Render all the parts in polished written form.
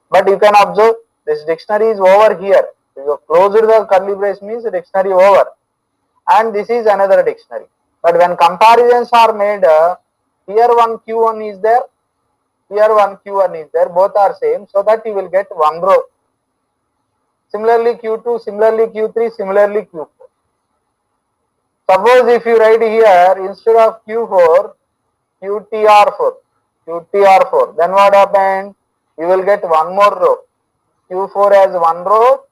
But you can observe this dictionary is over here. If you close the curly brace means the dictionary over, and this is another dictionary. But when comparisons are made, here one Q1 is there, here one Q1 is there, both are same, so that you will get one row. Similarly Q2, similarly Q3, similarly Q4. Suppose if you write here instead of Q4, QTR4, QTR4, then what happened? You will get one more row. Q4 as one row,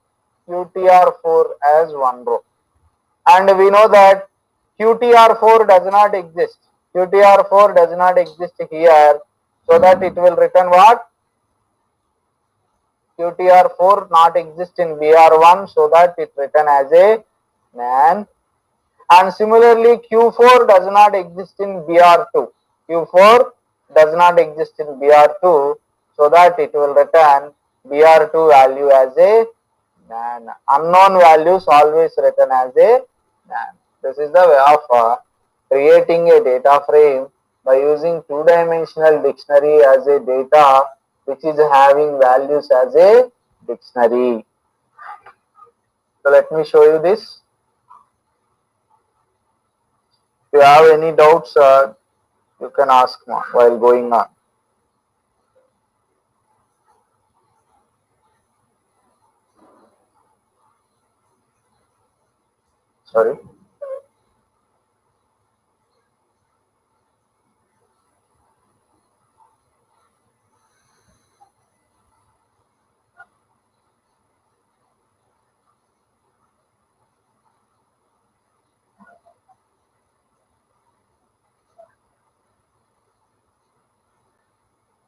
QTR4 as one row. And we know that QTR4 does not exist. QTR4 does not exist here, so that it will return what? QTR4 not exist in BR1, so that it written as a NaN. And similarly Q4 does not exist in BR2. Q4 does not exist in BR2, so that it will return BR2 value as a NaN. Unknown values always written as a NaN. This is the way of creating a data frame by using two-dimensional dictionary as a data which is having values as a dictionary. So let me show you this. If you have any doubts, you can ask while going on. Sorry.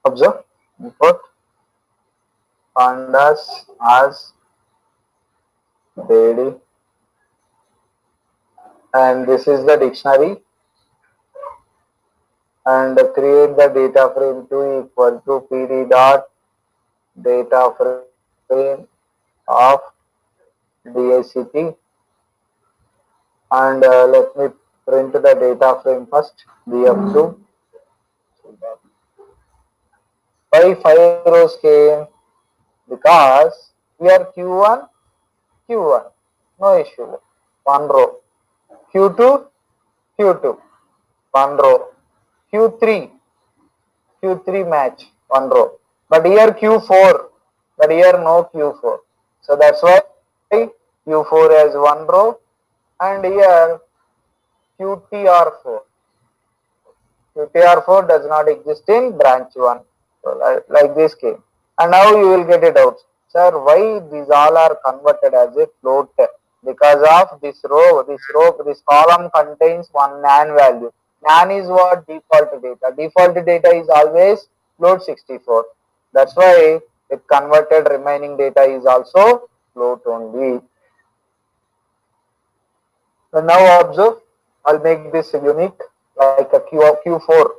Observe. Input pandas as daily, and this is the dictionary, and create the data frame 2 equal to pd dot data frame of DACT, and let me print the data frame first, df2. Why 5 rows came? Because here Q1, Q1, no issue, one row. Q2, Q2, one row. Q3, Q3 match, one row. But here Q4, but here no Q4. So that's why Q4 has one row, and here QTR4. QTR4 does not exist in branch 1. So like this came. And now you will get it out. Sir, why these all are converted as a float? Because of this row, this column contains one NaN value. NaN is what? Default data. Default data is always float 64. That's why it converted remaining data is also float only. So now observe, I'll make this unique like a Q4.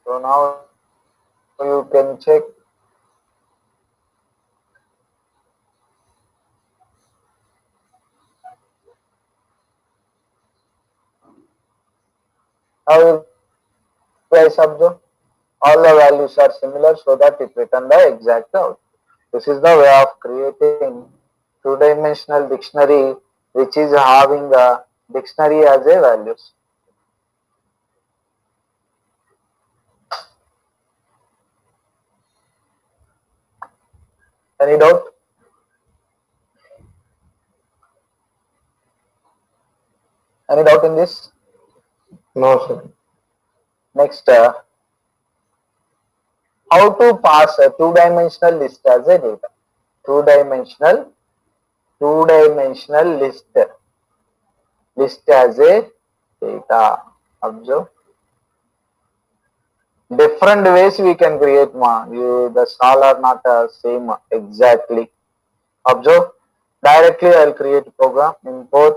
So now you can check. Now you guys observe, all the values are similar, so that it return the exact output. This is the way of creating two-dimensional dictionary which is having a dictionary as a values. Any doubt? Any doubt in this? No, sir. Next, how to pass a two-dimensional list as a data? Two-dimensional list as a data. Observe. Different ways we can create the all are not same exactly. Observe. Directly I'll create a program, import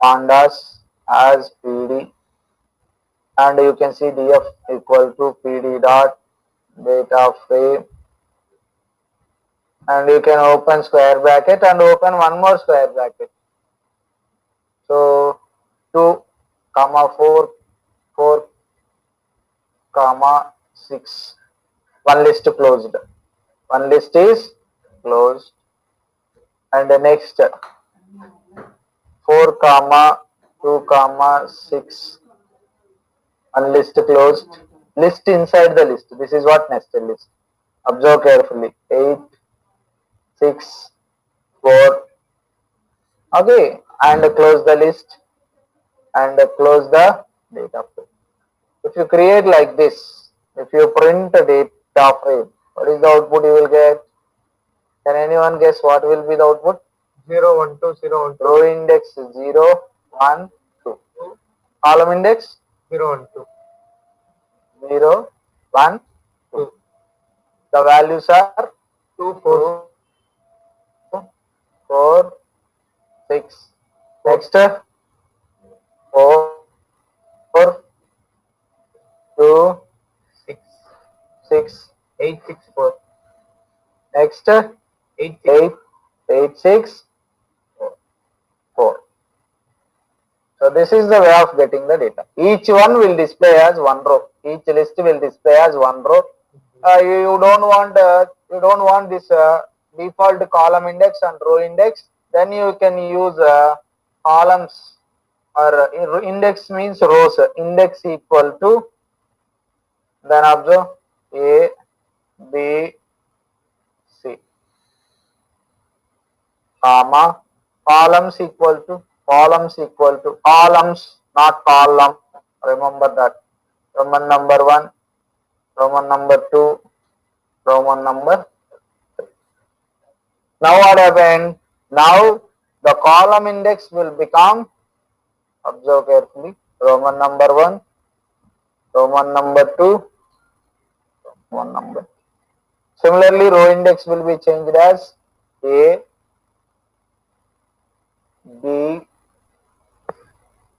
pandas as pd, and you can see df equal to pd dot data frame, and you can open square bracket and open one more square bracket. So 2 comma 4, 4 comma 6. One list closed. One list is closed. And the next 4 comma 2 comma 6. One list closed. List inside the list. This is what nested list. Observe carefully. 8, 6, 4. Okay. And close the list. And close the data frame. If you create like this, if you print a data frame, what is the output you will get? Can anyone guess what will be the output? 0, 1, 2, 0, 1, 2. Row index 0, 1, 2. Column index 0, 1, 2. 0, 1, 2. The values are 2, 4. 2, 4, 6. Next 4, 2, 6. 6. 8, 6, 4. Next 8, 6. 8, 8, 6, 4. So this is the way of getting the data. Each one will display as one row. Each list will display as one row. You don't want this default column index and row index. Then you can use columns, or index means rows. Index equal to, then observe, A, B, C, comma, columns, not column. Remember that. Roman number 1, Roman number 2, Roman number 3. Now what happened? Now the column index will become, observe carefully, Roman number 1, Roman number 2, Roman number 3. Similarly, row index will be changed as A, B,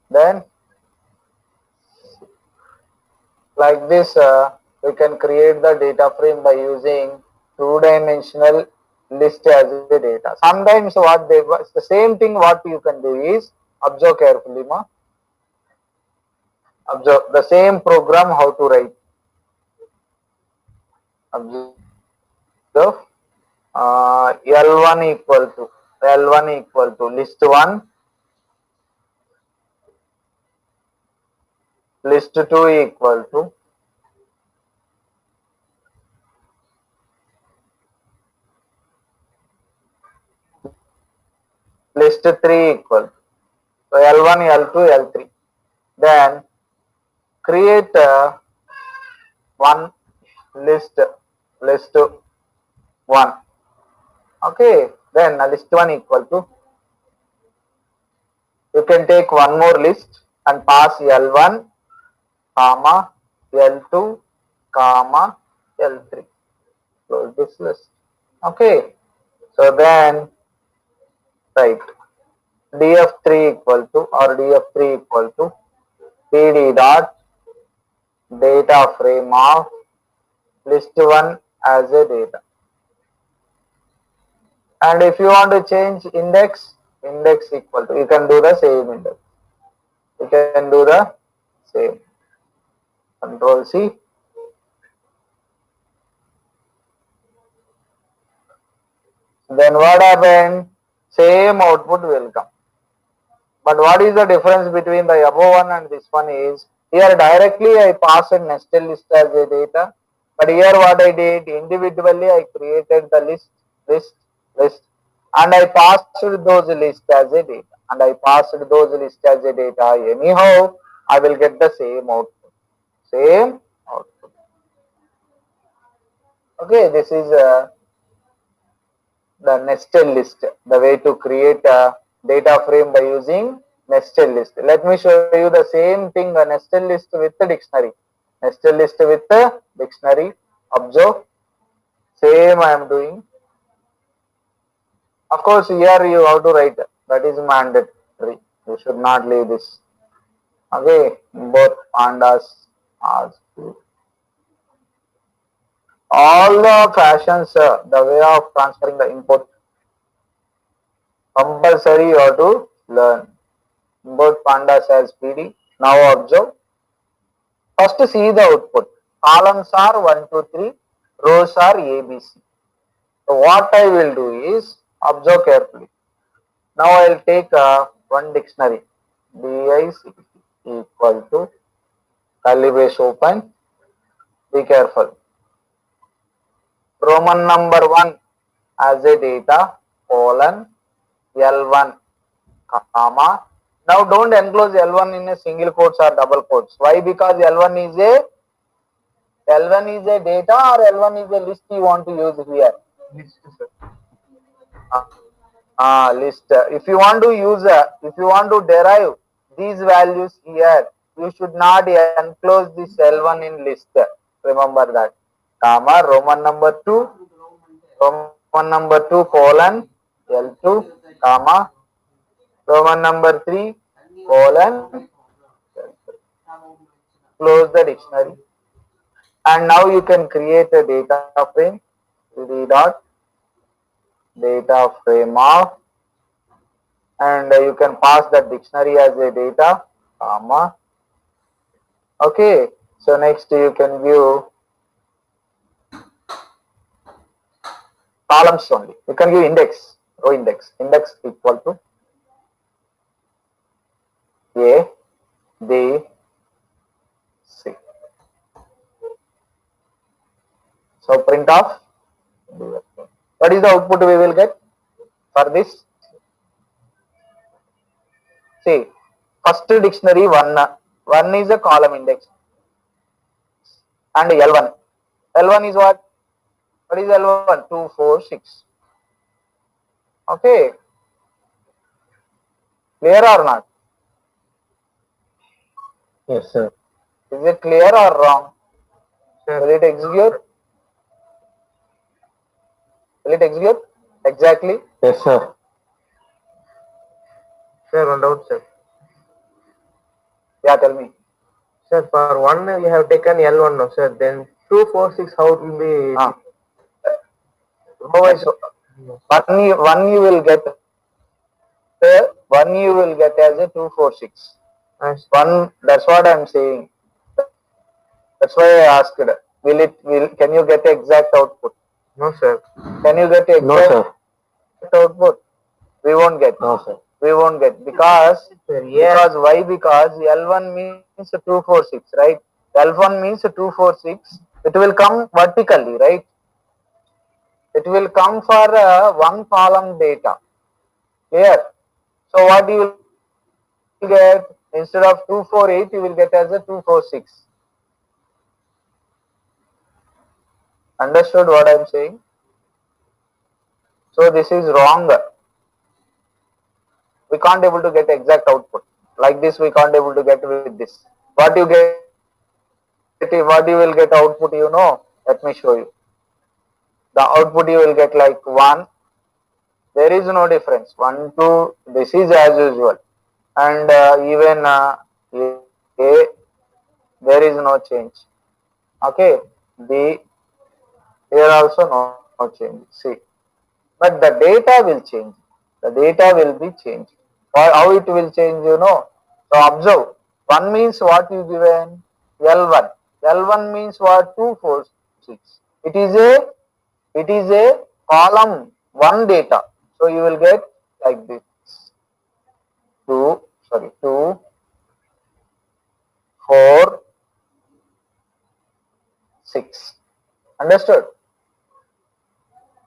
then like this. We can create the data frame by using two-dimensional list as a data. Sometimes the same thing what you can do is, observe carefully, observe the same program how to write. Observe L1 equal to list 1, list 2 equal to list 3 equal to, so L1, L2, L3. Then create one list 1. Okay, then list 1 equal to, you can take one more list and pass L1, comma, L2, comma, L3. Close this list. Okay, so then write df3 equal to, or df3 equal to pd dot data frame of list 1 as a data. And if you want to change index equal to, you can do the same index. You can do the same. Control C. Then what happened? Same output will come. But what is the difference between the above one and this one is, here directly I passed nested list as a data. But here what I did, individually I created the list, and I passed those lists as a data. Anyhow, I will get the same output. Okay, this is the nested list, the way to create a data frame by using nested list. Let me show you the same thing, a nested list with the dictionary. Observe, same I am doing. Of course, here you have to write, that is mandatory. You should not leave this. Okay, both pandas are good. All the fashions, the way of transferring the input, compulsory you have to learn. Both pandas as PD. Now observe. First see the output. columns are 1, 2, 3, rows are ABC. So what I will do is, observe carefully. Now I will take one dictionary, DICT equal to curly brace open. Be careful. Roman number 1 as a data colon L1 comma. Now don't enclose L1 in a single quotes or double quotes. Why? Because L1 is a data or L1 is a list you want to use here. List, sir. List. If you want to use, if you want to derive these values here, you should not enclose this L1 in list. Remember that. Comma Roman number 2 colon L2 comma Roman number 3 colon, close the dictionary, and now you can create a data frame. D dot data frame of, and you can pass the dictionary as a data comma. Okay, so next you can view columns only. You can give index, row index equal to A, B, C. So print off. What is the output we will get for this? See, first dictionary 1 is a column index and L1. L1 is what? What is L1? 2, 4, 6. Okay, clear or not? Yes, sir. Is it clear or wrong? Sir. Will it execute? Will it execute? Exactly. Yes, sir. Sir, one doubt, sir. Yeah, tell me. Sir, for one we have taken L1 now, sir. Then 2, 4, 6, how it will be? No, so one you will get. One you will get as a 2, 4, 6. Yes. One. That's what I'm saying. That's why I asked. Can you get the exact output? No, sir. Can you get the No, exact sir. output? We won't get. No, sir. We won't get because Sir, yeah. because why? Because L1 means 2, 4, 6, right? L1 means 2, 4, 6. It will come vertically, right? It will come for one column data. Here. So what you will get, instead of 2, 4, 8, you will get as a 2, 4, 6. Understood what I am saying? So this is wrong. We can't able to get exact output. Like this we can't able to get with this. What you will get output, you know. Let me show you. The output you will get like 1. There is no difference. 1, 2, this is as usual. And even A, there is no change. Okay. B, here also no change. C. But the data will change. The data will be changed. How it will change, you know. So observe. 1 means what you given? L1. L1 means what? 2, 4, 6. It is a column 1 data. So you will get like this. 2, 4, 6. Understood?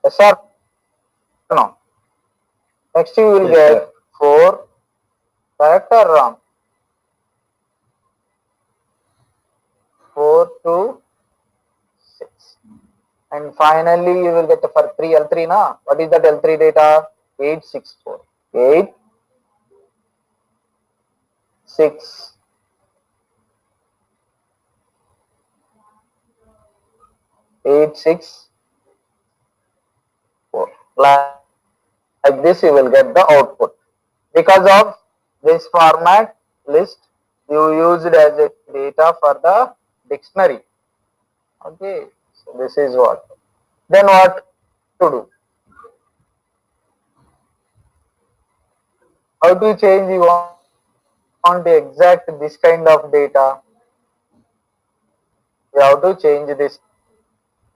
Yes or no? Next you will Yes, get sir. 4. Correct or wrong? 4 to 6. And finally you will get for 3 L3 na. What is that L3 data? 8, 6, 4. 8, 6, 8, 6, 4. Like this you will get the output. Because of this format list, you used as a data for the dictionary. Okay, so this is what. Then what to do? How to change you want to exact this kind of data? you have to change this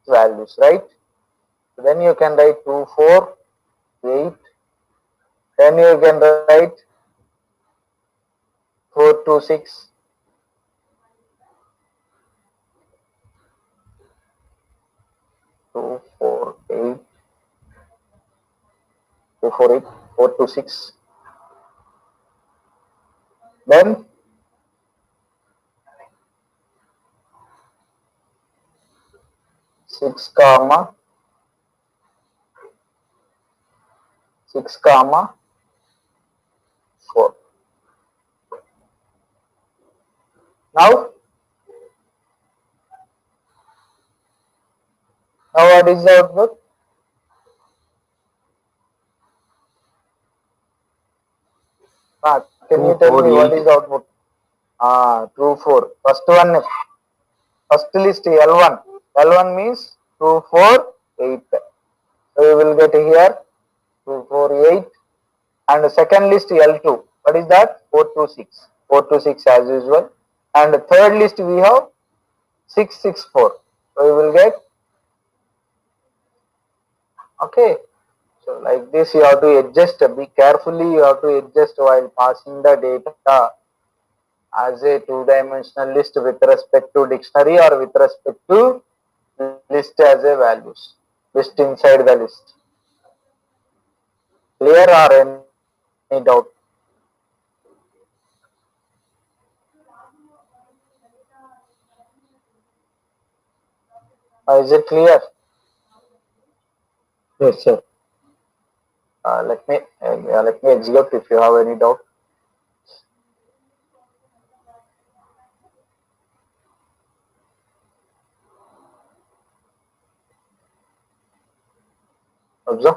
values, right? So then you can write 2, 4, 8. Then you can write 4 to 6. 2, 4, 8. 2, 4, 8. 4 to 6. Then 6 comma 6 comma 4. Now what is the output? Can you tell me what is the output? True 4. First one, first list L1. L1 means 2, 4, 8. So you will get here 2, 4, 8. And the second list L2. What is that? 4 to 6. 4 to 6 as usual. And the third list we have 6, 6, 4. So you will get, okay. So like this you have to adjust, be carefully you have to adjust while passing the data as a two-dimensional list with respect to dictionary or with respect to list as a values, list inside the list. Clear or any doubt? Is it clear? Yes, sir. Let me execute if you have any doubt. Observe.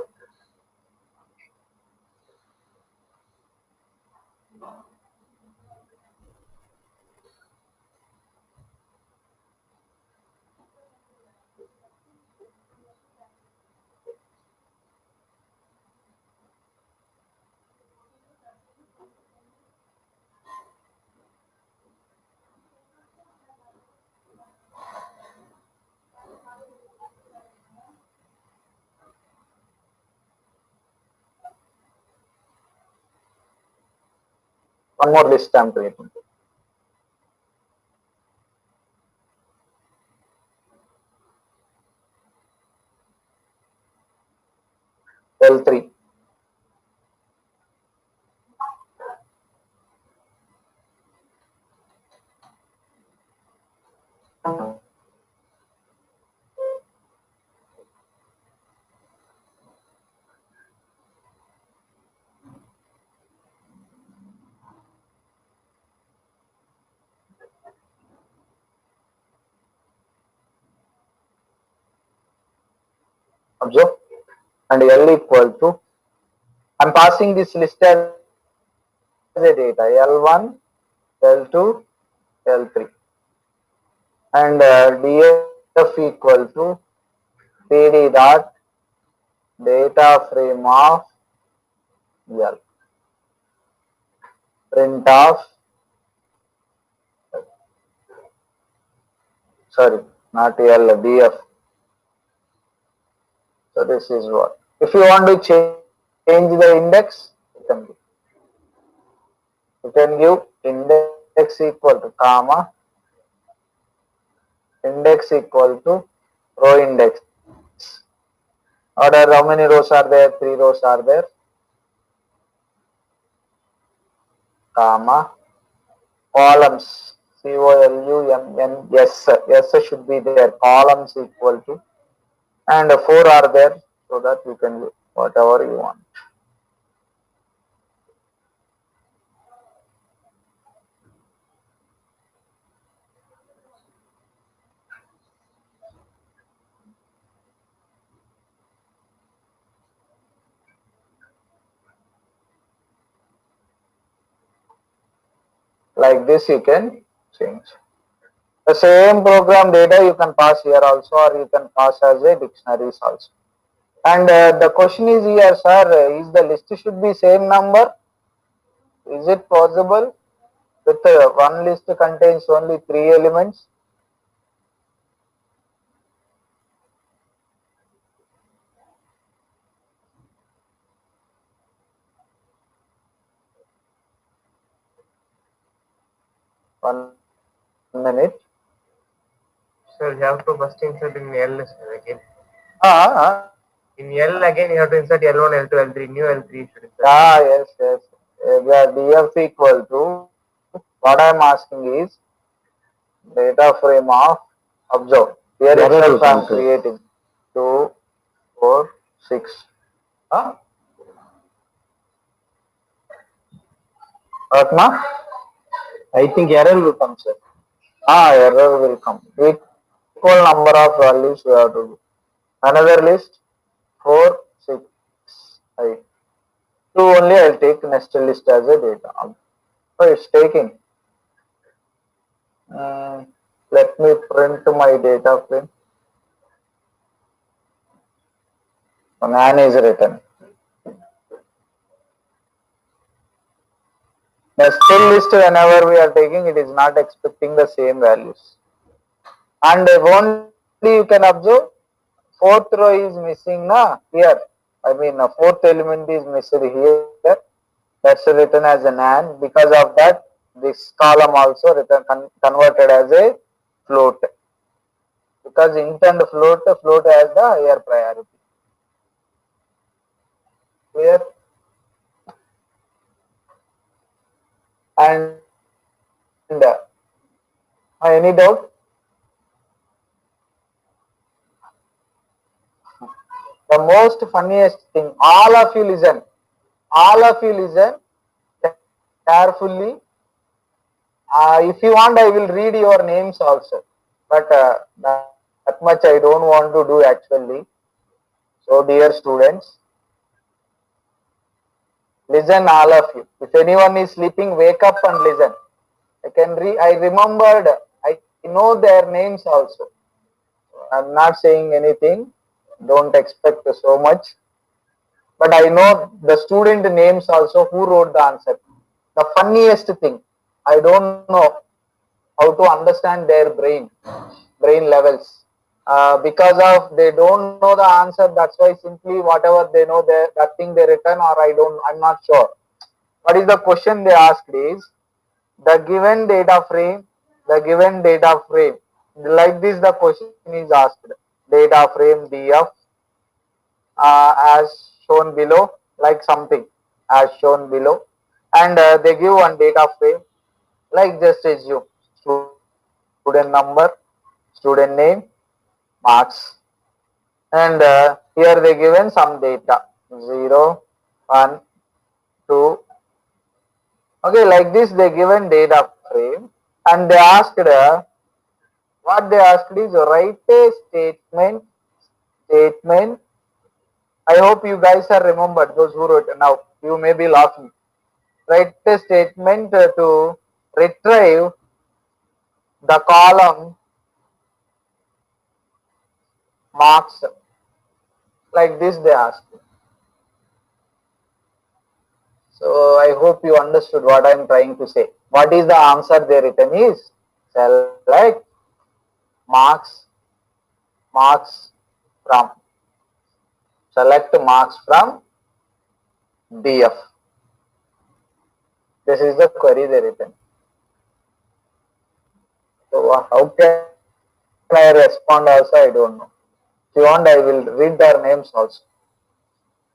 One more list I am creating. L3. Observe. And L equal to, I am passing this list as a data L1, L2, L3. And df equal to pd dot data frame of L. Print of, sorry, not L, df. So this is what. If you want to change the index, you can give index equal to comma, index equal to row index. Order, how many rows are there? 3 rows are there. Comma, columns, columns, yes should be there, columns equal to, and 4 are there, so that you can do whatever you want. Like this you can change. The same program data you can pass here also, or you can pass as a dictionaries also. And the question is here, sir, is the list should be same number? Is it possible with one list contains only 3 elements? 1 minute. Sir, you have to first insert in L, sir, again. Ah, In L again, you have to insert L1, L2, L3, new L3 should insert. yes. The DF equal to, what I am asking is data frame of, observe. Here Error itself will I am come, sir. creating 2, 4, 6. Huh? Atma? I think error will come, sir. Error will come. Equal number of values we have to do. Another list 4, 6, 8. 2 only I will take nested list as a data. So it's taking. Let me print my data frame. Nan is written. Nested list whenever we are taking, it is not expecting the same values. And only you can observe fourth row is missing na here. I mean fourth element is missing here. That's written as an AND. Because of that, this column also written converted as a float. Because int and float has the higher priority. Clear? And any doubt? The most funniest thing, all of you listen carefully. If you want, I will read your names also, but that much I don't want to do actually. So dear students, listen all of you. If anyone is sleeping, wake up and listen. I remembered, I know their names also. I'm not saying anything, don't expect so much. But I know the student names also who wrote the answer. The funniest thing, I don't know how to understand their brain levels. Because of they don't know the answer, that's why simply whatever they know, that thing they written, or I'm not sure. What is the question they asked is, the given data frame, like this the question is asked, data frame DF as shown below, like something as shown below, and they give one data frame, like just assume student number, student name, marks, and here they given some data 0, 1, 2. Okay, like this they given data frame, and they asked what they asked is write a statement. I hope you guys are remembered, those who wrote. Now you may be laughing. Write a statement to retrieve the column marks, like this they asked. So I hope you understood what I am trying to say. What is the answer they written is, select marks from, select marks from DF. This is the query they written. So how can I respond also, I don't know. If you want, I will read their names also.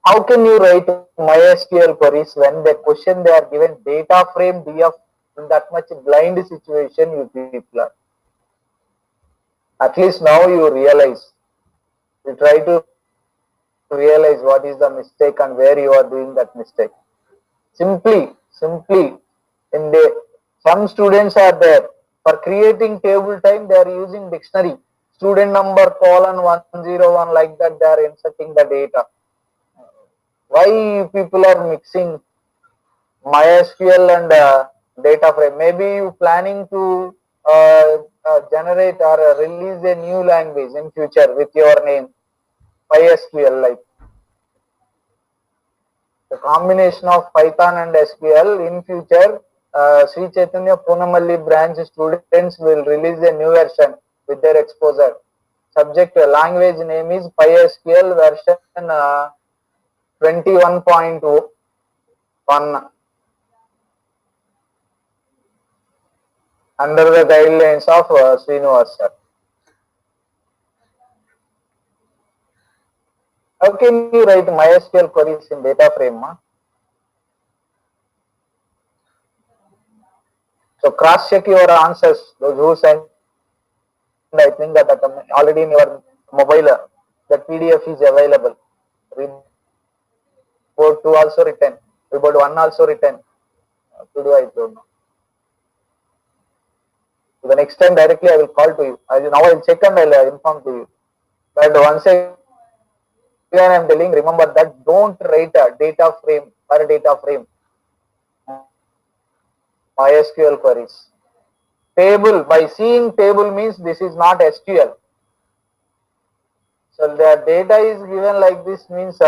How can you write MySQL queries when the question they are given data frame DF in that much blind situation you people are? At least now you realize. You try to realize what is the mistake and where you are doing that mistake. Simply, in the some students are there for creating table time, they are using dictionary. Student number colon 101, like that they are inserting the data. Why you people are mixing MySQL and data frame? Maybe you planning to generate or release a new language in future with your name, MySQL, like the combination of Python and SQL in future. Sri Chaitanya Punamalli branch students will release a new version with their exposure. Subject language name is PySQL version 21.1. under the guidelines of Srinivas sir. How can you write MySQL queries in data frame? So cross check your answers. Those who sent, I think that already in your mobile, that PDF is available. Report 2 also written. Report 1 also written. To do I don't know. So the next time directly I will call to you. Now I will check and I will inform to you. But once again I am telling, remember that don't write a data frame or data frame. MySQL queries. Table, by seeing table means this is not SQL. So the data is given like this means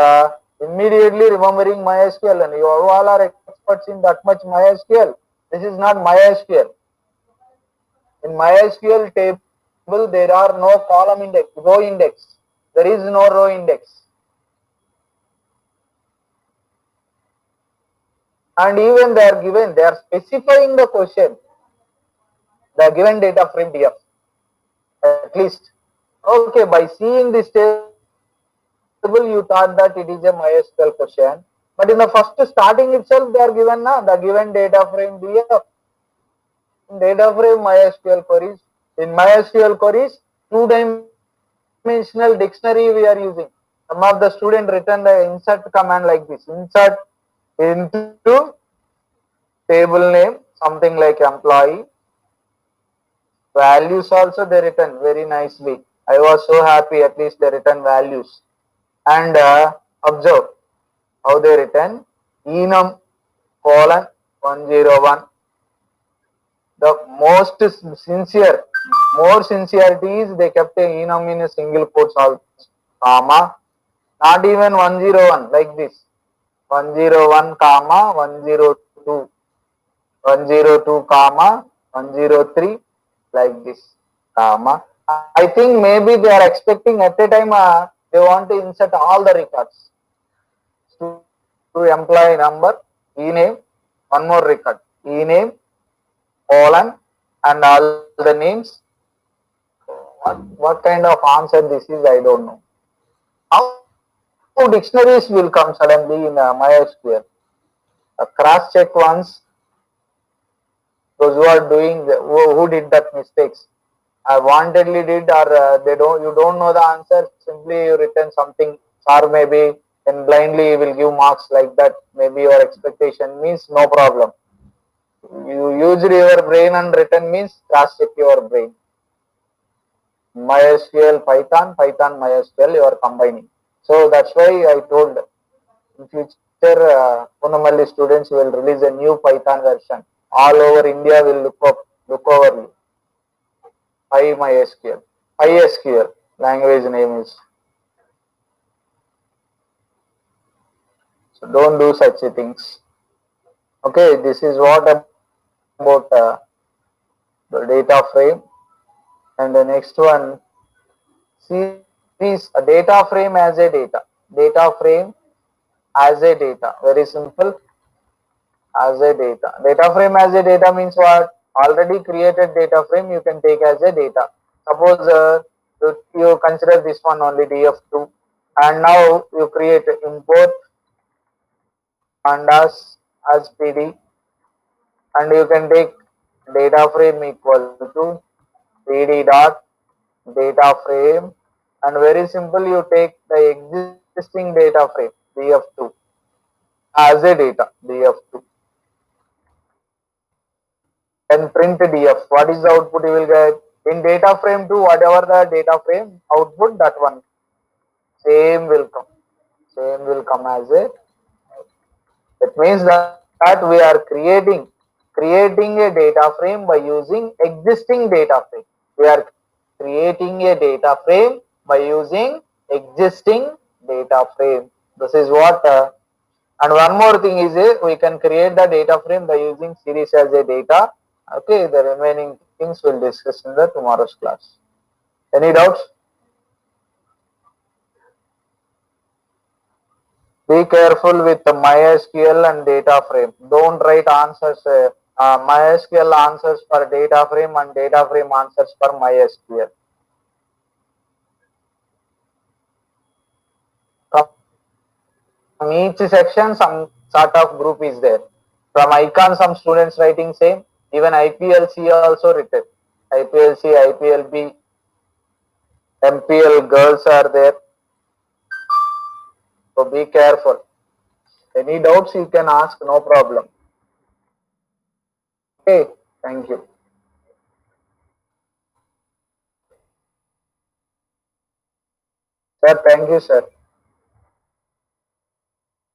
immediately remembering MySQL, and you all are experts in that much MySQL. This is not MySQL. In MySQL table there are no column index, row index. There is no row index. And even they are given, they are specifying the question. They are given data frame DF. At least. Okay, by seeing this table you thought that it is a MySQL question, but in the first starting itself they are given the given data frame DF. In data frame MySQL queries, in MySQL queries 2-dimensional dictionary we are using. Some of the student written the insert command like this, insert into table name, something like employee. Values also they written very nicely. I was so happy, at least they written values. And observe how they written enum colon 101. The most sincere, more sincerity is they kept a enum in a single quotes also, comma, not even 101 like this, 101 comma 102, 102 comma 103 like this, comma. I think maybe they are expecting at a time they want to insert all the records to employee number, e-name, one more record, e-name, colon, and all the names. What kind of answer this is, I don't know. How dictionaries will come suddenly in MySQL? Cross check once. Those who are doing, who did that mistakes, wantedly did, or they don't, you don't know the answer, simply you written something, or maybe and blindly will give marks like that. Maybe your expectation means no problem. You used your brain and written means cross check your brain. MySQL, Python, Python, MySQL, you are combining. So that's why I told in future Punamalli students will release a new Python version. All over India will look over you. PyMySQL, PySQL language name is. So don't do such things. Okay, this is what about the data frame. And the next one, see this a data frame as a data frame as a data, very simple, as a data frame as a data means what? Already created data frame you can take as a data. Suppose you consider this one only df2, and now you create import pandas as pd, and you can take data frame equal to pd dot data frame, and very simple you take the existing data frame df2 as a data df2 and print df. What is the output you will get in data frame 2? Whatever the data frame output, that one same will come as a. It means that we are creating a data frame by using existing data frame. We are creating a data frame by using existing data frame. This is what and one more thing is we can create the data frame by using series as a data. Okay, the remaining things we'll discuss in the tomorrow's class. Any doubts? Be careful with the MySQL and data frame. Don't write answers MySQL answers for data frame and data frame answers for MySQL. From each section, some sort of group is there. From icon, some students writing same. Even IPLC also written. IPLC, IPLB, MPL girls are there. So be careful. Any doubts you can ask, no problem. Okay, thank you. Sir, thank you, sir.